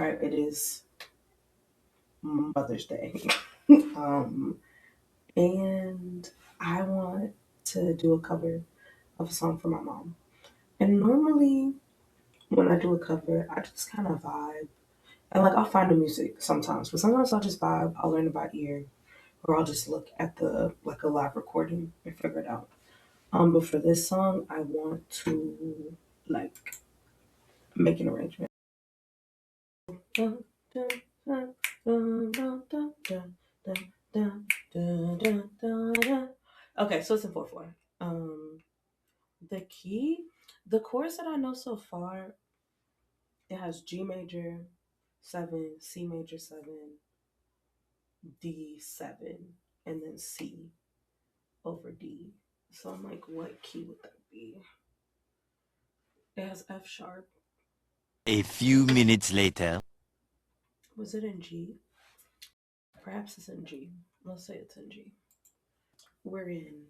Alright, it is Mother's Day. And I want to do a cover of a song for my mom. And normally when I do a cover, I just kind of vibe. And like I'll find the music sometimes, but sometimes I'll just vibe, I'll learn it by ear, or I'll just look at the like a live recording and figure it out. But for this song I want to like make an arrangement. Okay, so it's in 4/4. The key, the chords that I know so far, it has G major 7, C major 7, D7, and then C over D. So I'm like, what key would that be? It has F sharp. A few minutes later. Was it in G? Perhaps it's in G. Let's say it's in G. We're in.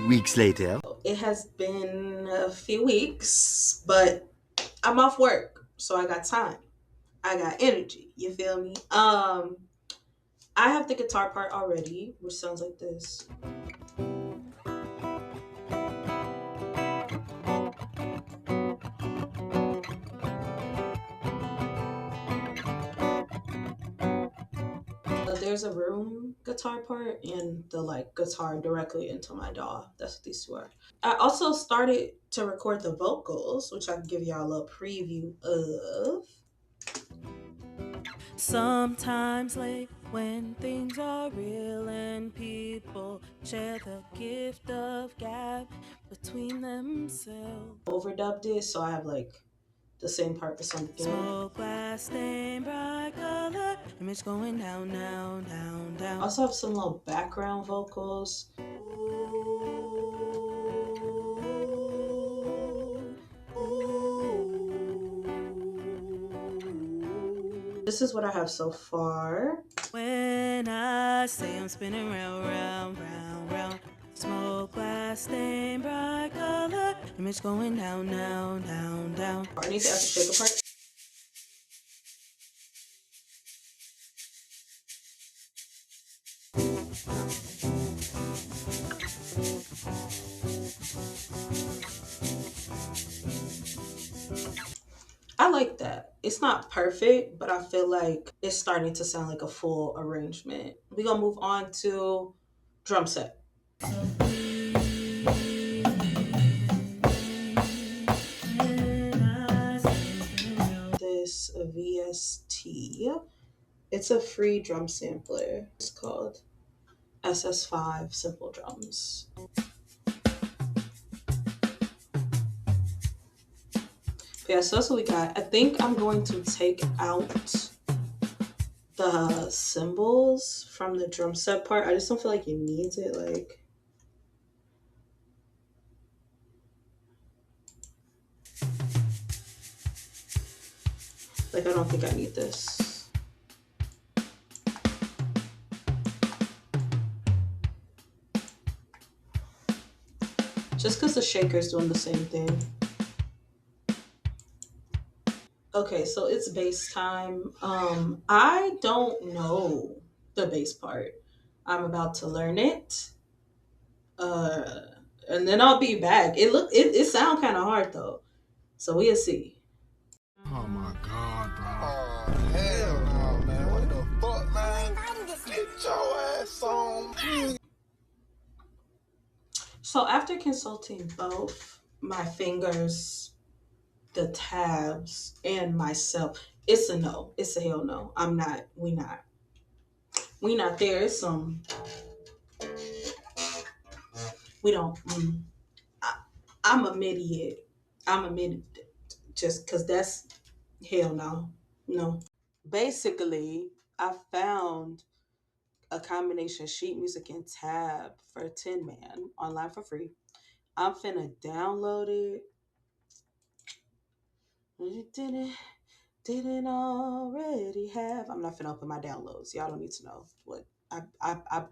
Weeks later. It has been a few weeks, but I'm off work, so I got time. I got energy. You feel me? I have the guitar part already, which sounds like this. There's a room guitar part and the like guitar directly into my DAW. That's what these two are. I also started to record the vocals, which I can give y'all a little preview of. Sometimes late when things are real and people share the gift of gap between themselves. Overdubbed it, so I have like the same part for some again. Smoke glass stain bright color, image going down, down, down, down. I also have some little background vocals. This is what I have so far. When I say I'm spinning round, round, round, round. Smoke glass stain bright color, image going down, down, down, down. I need to add the shaker part. I like that. It's not perfect, but I feel like it's starting to sound like a full arrangement. We're gonna move on to drum set. This VST. It's a free drum sampler. It's called SS5 Simple Drums. Yeah, so that's what we got. I think I'm going to take out the cymbals from the drum set part. I just don't feel like it needs it. Like I don't think I need this. Just because the shaker's doing the same thing. Okay, so it's bass time. I don't know the bass part. I'm about to learn it. Uh, and then I'll be back. It sound kind of hard though. So we'll see. Oh my god, bro. Oh, hell no, man. What the fuck, man? Get your ass on. So after consulting both my fingers, the tabs, and myself, it's a no. It's a hell no. I'm not. We not. We not there. It's some. We don't. I, I'm a midi. I'm a midi. Just because that's hell no. No. Basically, I found a combination sheet music and tab for Tin Man online for free. I'm finna download it. You didn't already have. I'm not finna open my downloads. Y'all don't need to know what I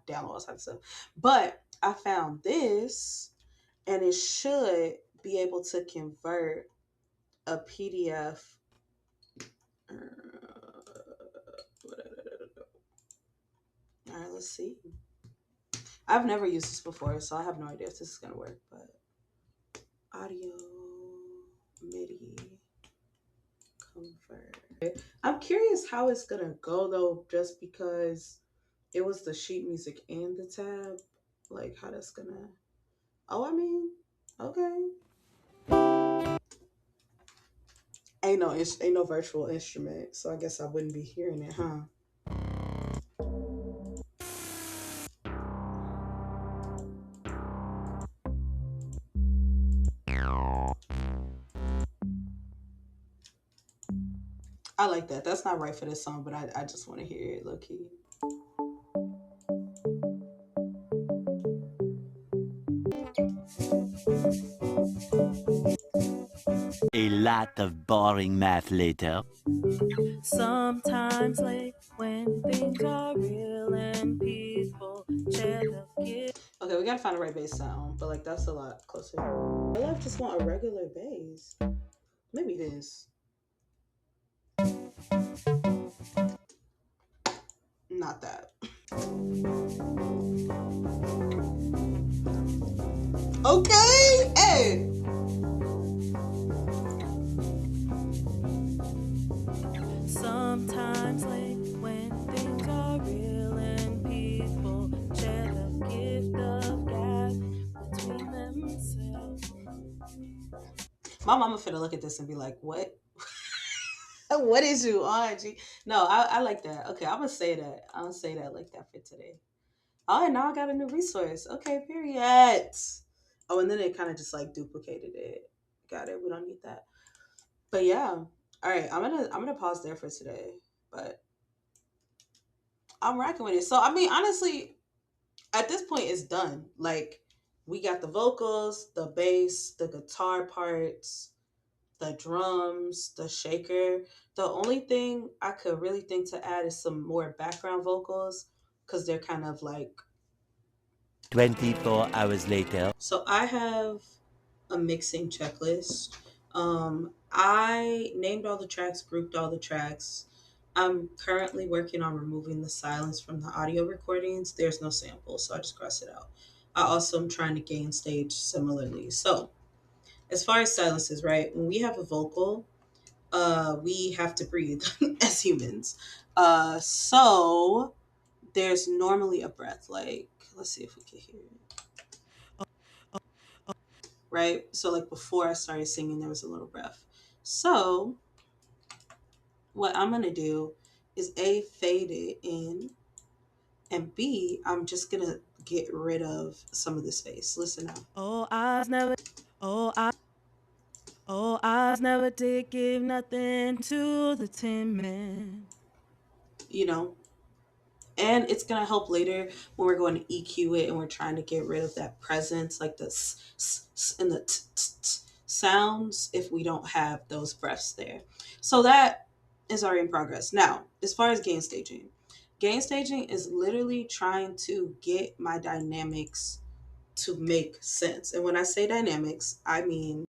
download all types of stuff. But I found this, and it should be able to convert a PDF. All right, let's see. I've never used this before, so I have no idea if this is gonna work. But audio MIDI convert. I'm curious how it's gonna go though, just because it was the sheet music and the tab. Like how that's gonna. Oh, I mean, okay. Ain't no virtual instrument, so I guess I wouldn't be hearing it, huh? I like that. That's not right for this song, but I just want to hear it low key. A lot of boring math later. Sometimes late when things are real and people share the gift. Okay, we gotta find the right bass sound, but like that's a lot closer. I just want a regular bass. Maybe it is. Not that. Okay, hey. Sometimes late when things are real and people share the gift of gab between themselves. My mama finna look at this and be like, "What? What is you on?" G? No, I like that. Okay, I'm gonna say that. I'm gonna say that like that for today. Oh, and now I got a new resource. Okay, period. Oh, and then it kind of just like duplicated it. Got it. We don't need that. But yeah. All right, I'm gonna pause there for today. But I'm rocking with it. So I mean, honestly, at this point, it's done. Like we got the vocals, the bass, the guitar parts, the drums, the shaker. The only thing I could really think to add is some more background vocals because they're kind of like 24 hours later. so I have a mixing checklist. I named all the tracks, grouped all the tracks. I'm currently working on removing the silence from the audio recordings. There's no sample, so I just cross it out. I also am trying to gain stage similarly. So, as far as silences, right? When we have a vocal, we have to breathe as humans. So there's normally a breath. Like, let's see if we can hear it. Right? So, like, before I started singing, there was a little breath. So, what I'm going to do is A, fade it in, and B, I'm just going to get rid of some of the space. Listen now. Oh, I never did give nothing to the Tin Man. You know, and it's going to help later when we're going to EQ it and we're trying to get rid of that presence, like the and the sounds, if we don't have those breaths there. So that is already in progress. Now, as far as gain staging is literally trying to get my dynamics to make sense. And when I say dynamics, I mean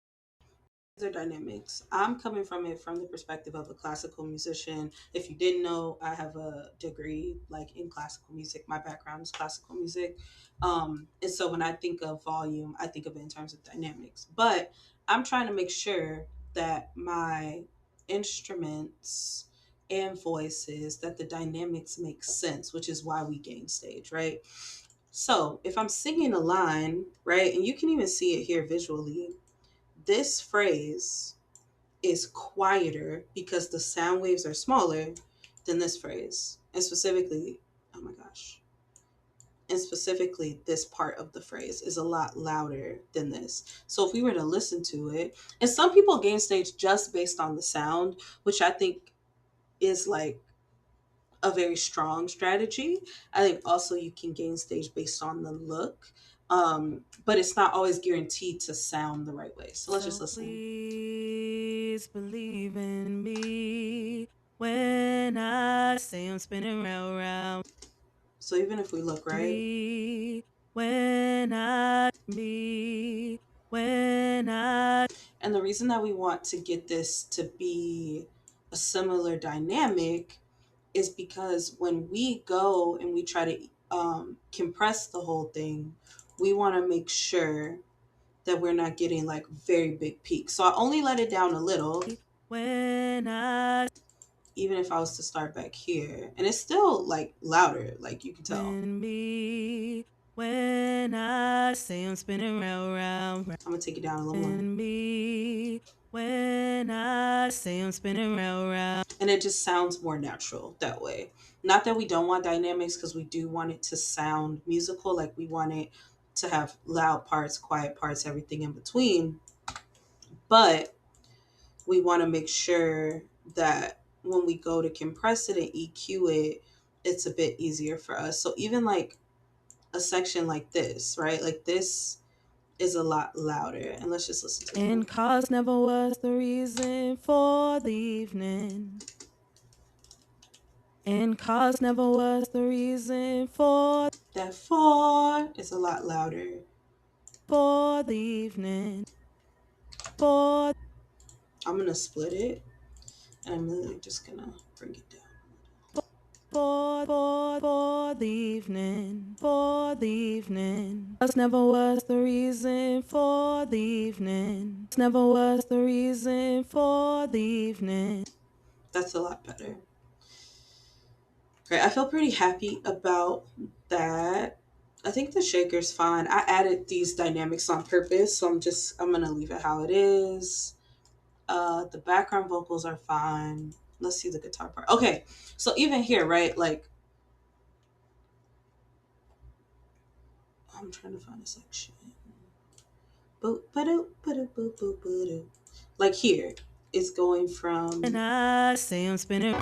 are dynamics. I'm coming from it from the perspective of a classical musician. If you didn't know, I have a degree like in classical music. My background is classical music. And so when I think of volume, I think of it in terms of dynamics. But I'm trying to make sure that my instruments and voices, that the dynamics make sense, which is why we gain stage, right? So if I'm singing a line, right, and you can even see it here visually, this phrase is quieter because the sound waves are smaller than this phrase. And specifically, oh my gosh. And specifically, this part of the phrase is a lot louder than this. So if we were to listen to it, and some people gain stage just based on the sound, which I think is like a very strong strategy. I think also you can gain stage based on the look. But it's not always guaranteed to sound the right way. So let's just listen. Please believe in me when I say I'm spinning round. So even if we look right, When I and the reason that we want to get this to be a similar dynamic is because when we go and we try to compress the whole thing, we want to make sure that we're not getting like very big peaks. So I only let it down a little. Even if I was to start back here, and it's still like louder, like you can tell. When I say I'm spinning round. I'm gonna take it down a little more. When I say I'm spinning round. And it just sounds more natural that way. Not that we don't want dynamics, because we do want it to sound musical, like we want it to have loud parts, quiet parts, everything in between. But we want to make sure that when we go to compress it and EQ it, it's a bit easier for us. So even like a section like this, right? Like this is a lot louder. And let's just listen to it. And cause never was the reason for the evening. And cause never was the reason for that for is a lot louder. For the evening. For I'm gonna split it, and I'm really just gonna bring it down. For the evening. For the evening. Cause never was the reason for the evening. Never was the reason for the evening. That's a lot better. Great. I feel pretty happy about that. I think the shaker's fine. I added these dynamics on purpose, so I'm gonna leave it how it is. The background vocals are fine. Let's see the guitar part. Okay, so even here, right? Like, I'm trying to find a section. Like here, it's going from. And I say I'm spinning.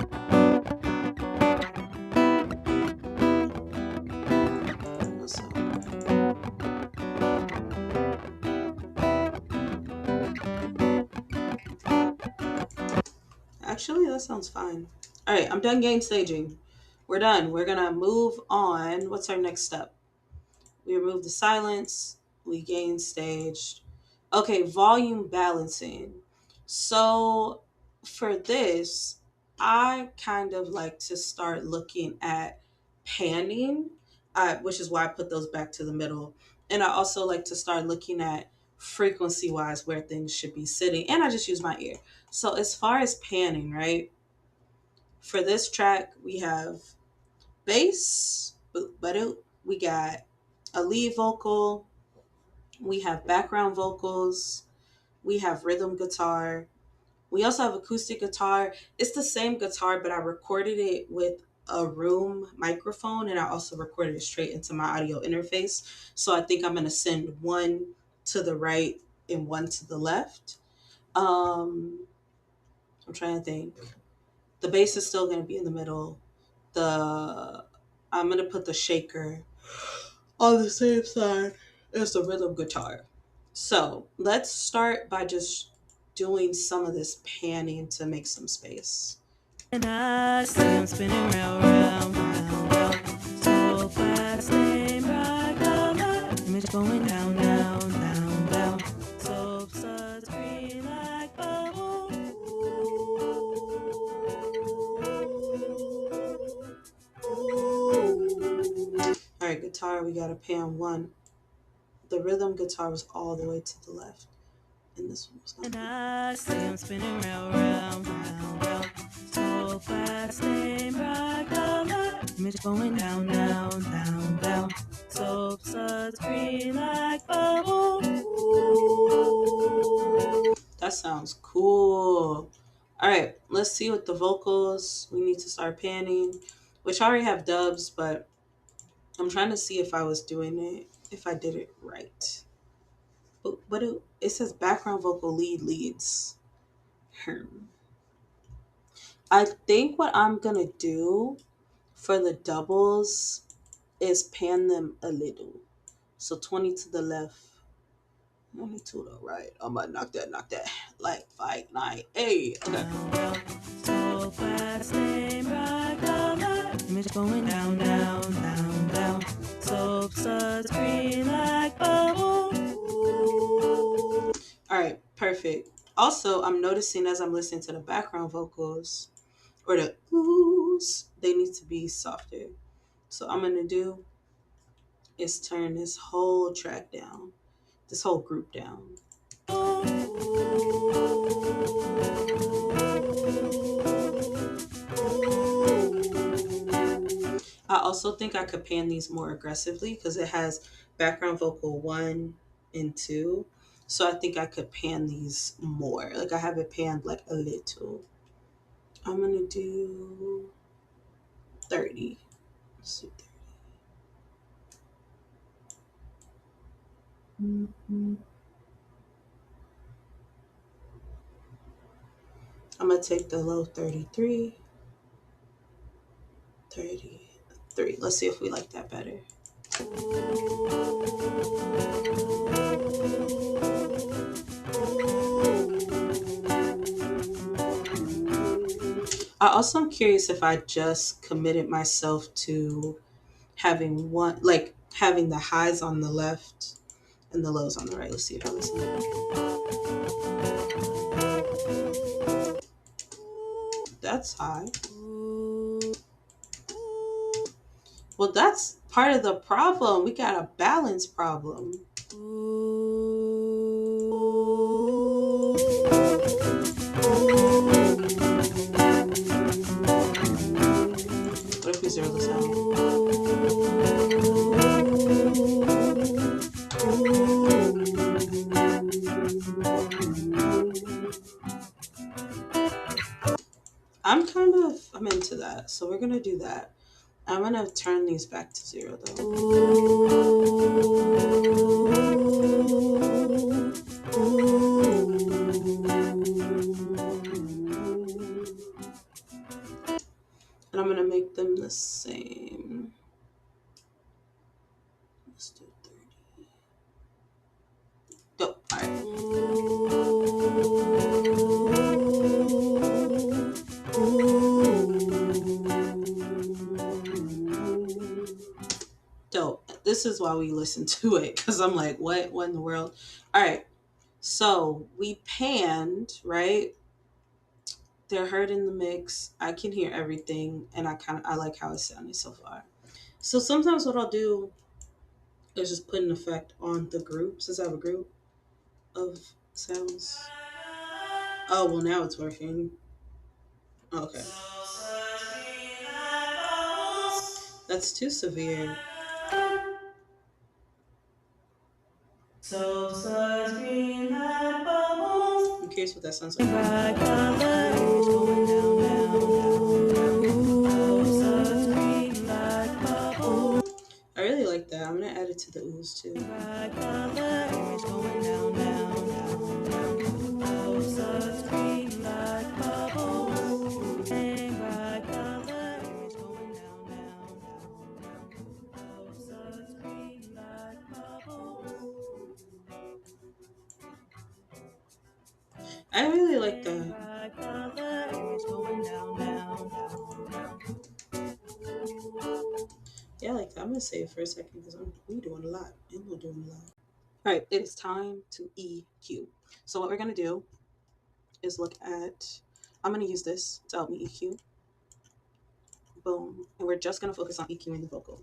Actually, that sounds fine. All right, I'm done gain staging. We're done. We're gonna move on. What's our next step? We remove the silence. We gain staged. Okay, volume balancing. So for this, I kind of like to start looking at panning, which is why I put those back to the middle. And I also like to start looking at frequency wise where things should be sitting. And I just use my ear. So as far as panning, right? For this track, we have bass, we got a lead vocal, we have background vocals, we have rhythm guitar. We also have acoustic guitar. It's the same guitar, but I recorded it with a room microphone and I also recorded it straight into my audio interface. So I think I'm going to send one to the right and one to the left. I'm trying to think. The bass is still going to be in the middle. I'm going to put the shaker on the same side as the rhythm guitar. So let's start by just doing some of this panning to make some space. And I see I'm spinning round, round, round, round. So fast, name right down, image going down, down, down, down. So starts green like bubble. All right, guitar, we got to pan one. The rhythm guitar was all the way to the left. And this one was not. And I see I'm spinning round, round, round, round. So fast, name right down, image going down, down, down, down. So starts green like bubble. That sounds cool. All right, let's see what the vocals we need to start panning, which I already have dubs, but I'm trying to see if I was doing it, if I did it right. But it says background vocal leads. I think what I'm going to do for the doubles is pan them a little. So 20 to the left, 20 to the right. I'm going to knock that. Like 5, 9, 8. Okay. So fast, name right down, image going down, down, down, down. So starts green like bubble. All right, perfect. Also, I'm noticing as I'm listening to the background vocals or the oohs, they need to be softer. So I'm going to do is turn this whole track down, this whole group down. I also think I could pan these more aggressively because it has background vocal 1 and 2. So I think I could pan these more. Like I have it panned like a little. I'm going to do 30. Let's do 30. Mm-hmm. I'm going to take the low 33. 33. Let's see if we like that better. I also am curious if I just committed myself to having having the highs on the left and the lows on the right. Let's see if I listen. That's high. Well, that's part of the problem. We got a balance problem. What if we zero this out? I'm into that. So we're going to do that. I'm going to turn these back to 0 though. And I'm going to make them the same. Let's do 30. Dope. All right. Dope. This is why we listen to it, because I'm like, what in the world? All right. So we panned, right? They're heard in the mix. I can hear everything, and I like how it's sounding so far. So sometimes what I'll do is just put an effect on the group, since I have a group of sounds. Oh, well, now it's working. Okay. That's too severe. I'm curious what that sounds like. I really like that. I'm gonna add it to the ooze too. I really like that. Yeah, I like that. I'm gonna save it for a second because we're doing a lot. And we're doing a lot. All right, it is time to EQ. So what we're gonna do is look at. I'm gonna use this to help me EQ. Boom, and we're just gonna focus on EQing the vocal.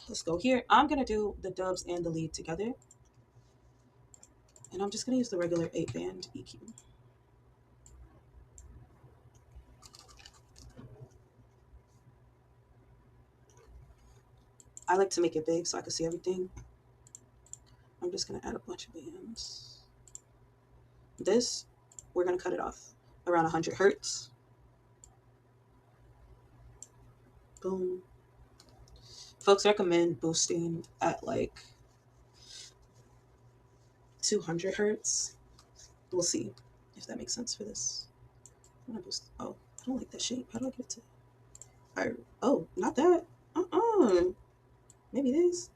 Let's go here. I'm gonna do the dubs and the lead together, and I'm just gonna use the regular 8-band EQ. I like to make it big so I can see everything. I'm just gonna add a bunch of bands. This, we're gonna cut it off around 100 hertz. Boom. Folks recommend boosting at like 200 hertz. We'll see if that makes sense for this. I'm gonna boost. Oh, I don't like that shape. How do I get it to? Oh, not that. Maybe it is.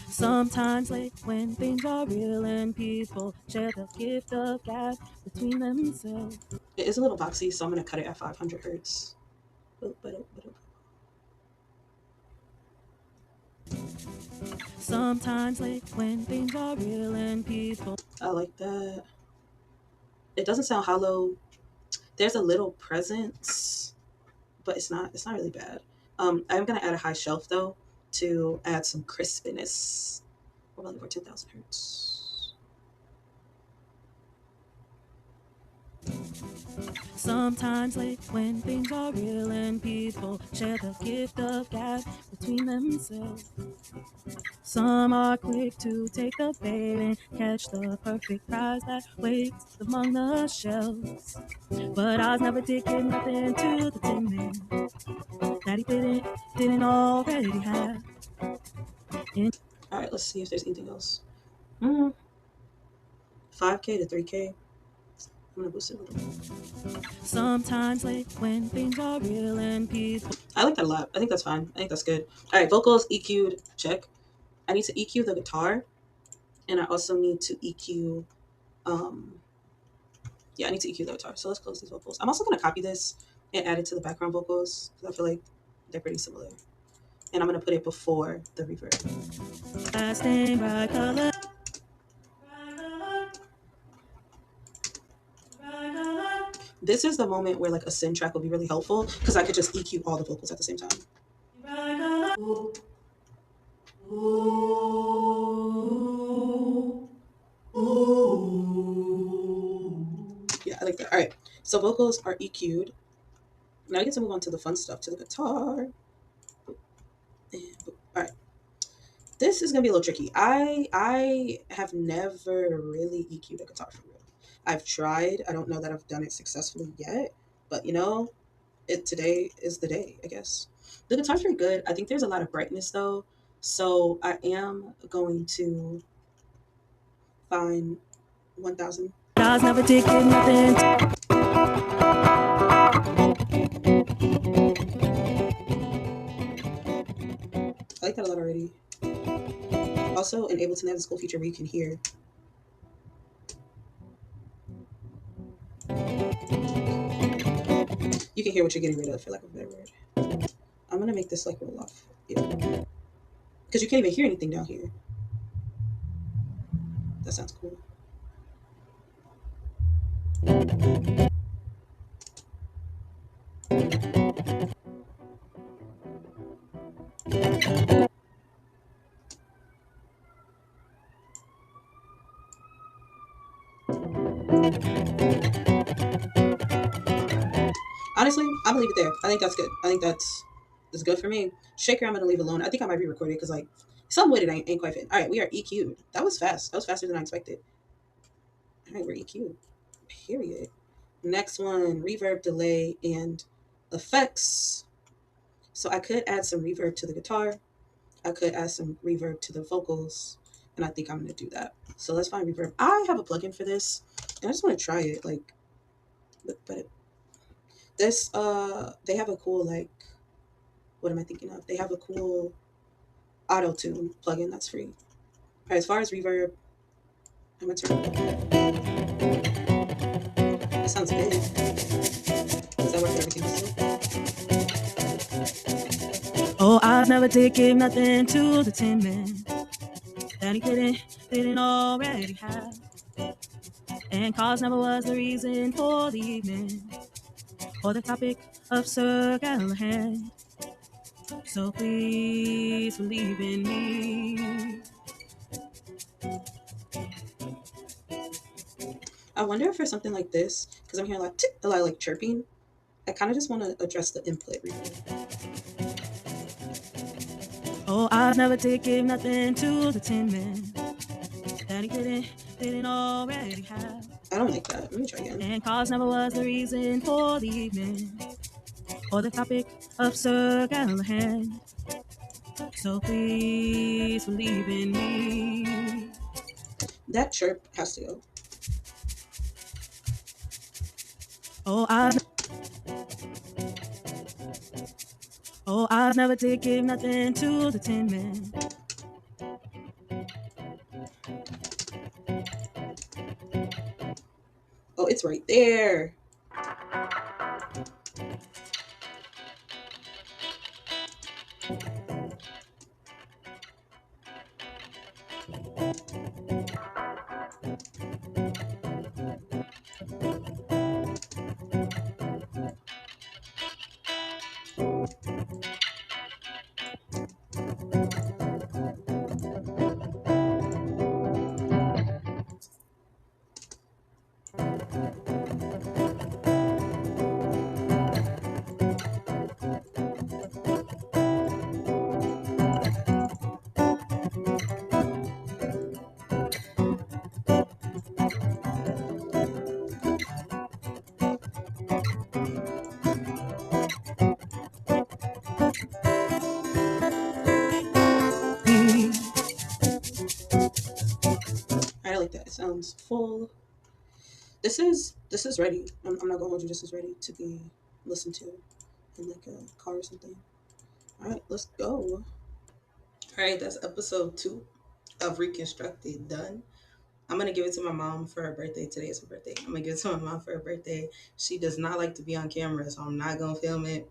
Sometimes late when things are real and people share the gift of gap between themselves. It is a little boxy, so I'm gonna cut it at 500 hertz. Sometimes late when things are real and people. I like that. It doesn't sound hollow. There's a little presence, but it's not really bad. I'm gonna add a high shelf though to add some crispiness. We're only for 10,000 hertz. Sometimes late when things are real and people share the gift of gap between themselves. Some are quick to take the bait and catch the perfect prize that waits among the shells. But Oz never did give nothing to the Tin Man that he didn't already have. All right, let's see if there's anything else. 5K to 3K. I'm gonna boost it a little bit. Sometimes late when things are real and people. I like that a lot. I think that's fine. I think that's good. All right, vocals EQ'd. Check. I need to EQ the guitar, and I also need to EQ. Yeah, I need to EQ the guitar. So let's close these vocals. I'm also gonna copy this and add it to the background vocals because I feel like they're pretty similar. And I'm gonna put it before the reverb. This is the moment where like a synth track will be really helpful because I could just EQ all the vocals at the same time. Yeah, I like that. All right, so vocals are EQ'd. Now I get to move on to the fun stuff, to the guitar. All right, this is gonna be a little tricky. I have never really EQ'd a guitar for real. I've tried. I don't know that I've done it successfully yet, but today is the day, I guess. The guitar's pretty good. I think there's a lot of brightness though, so I am going to find 1,000. Oz never did give nothing. I like that a lot already. Also, in Ableton, they have this cool feature where you can hear. You can hear what you're getting rid of, for lack of a better word. I'm gonna make this like roll off. Yeah. Because you can't even hear anything down here. That sounds cool. Honestly, I'm gonna leave it there. I think that's good. I think that's good for me. Shaker, I'm gonna leave alone. I think I might re-record it because like some with it ain't quite fit. All right, we are EQ'd. That was fast. That was faster than I expected. All right, we're EQ'd. Period. Next one, reverb, delay, and effects. So I could add some reverb to the guitar. I could add some reverb to the vocals, and I think I'm gonna do that. So let's find reverb. I have a plugin for this, and I just want to try it. Like, but this they have a cool like, what am I thinking of? They have a cool auto tune plugin that's free. All right, as far as reverb, I'm gonna turn it up. That sounds good. Does that work for everything else too? Oh, I've never taken nothing to the Tin Man that he didn't already have. And cause never was the reason for the evening or the topic of Sir Galahad. So please believe in me. I wonder if for something like this, because I'm hearing like a lot of like chirping, I kind of just want to address the input reverb. Oh, I've never taken nothing to the Tin Man that he didn't already have. I don't like that. Let me try again. And cause never was the reason for the evening or the topic of Sir Galahad. So please believe in me. That chirp has to go. Oh, I've never taken nothing to the Tin Man. Oh, it's right there. I like that. It sounds full. This is ready. I'm not gonna hold you. This is ready to be listened to in like a car or something. All right, let's go. All right, that's episode 2 of Reconstructed done. I'm gonna give it to my mom for her birthday. Today is her birthday. I'm gonna give it to my mom for her birthday. She does not like to be on camera, so I'm not gonna film it.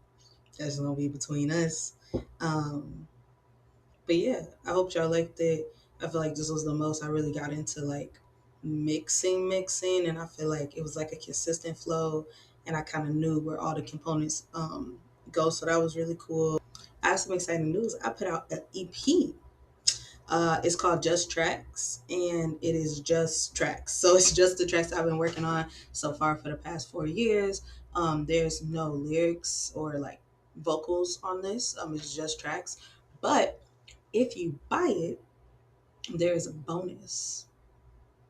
That's gonna be between us. But yeah, I hope y'all liked it. I feel like this was the most I really got into like mixing, and I feel like it was like a consistent flow, and I kind of knew where all the components go. So that was really cool. I have some exciting news. I put out an EP. It's called Just Trackz, and it is just tracks. So it's just the tracks I've been working on so far for the past 4 years. There's no lyrics or like vocals on this. It's just tracks. But if you buy it, there is a bonus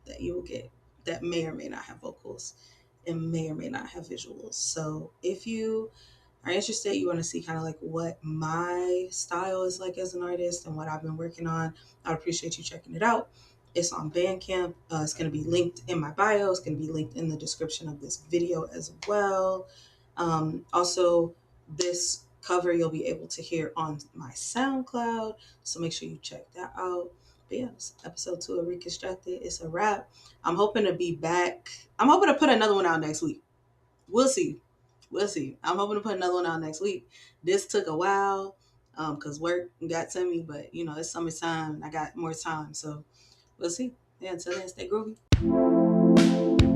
that you will get that may or may not have vocals and may or may not have visuals. So if you are interested, you want to see kind of like what my style is like as an artist and what I've been working on, I'd appreciate you checking it out. It's on Bandcamp. It's going to be linked in my bio. It's going to be linked in the description of this video as well. Also, this cover you'll be able to hear on my SoundCloud, so make sure you check that out. But yeah, it's episode 2 of Reconstructed. It's a wrap. I'm hoping to be back. I'm hoping to put another one out next week. We'll see. I'm hoping to put another one out next week. This took a while because work got to me, but you know, it's summertime and I got more time, so we'll see. Yeah, until then, stay groovy.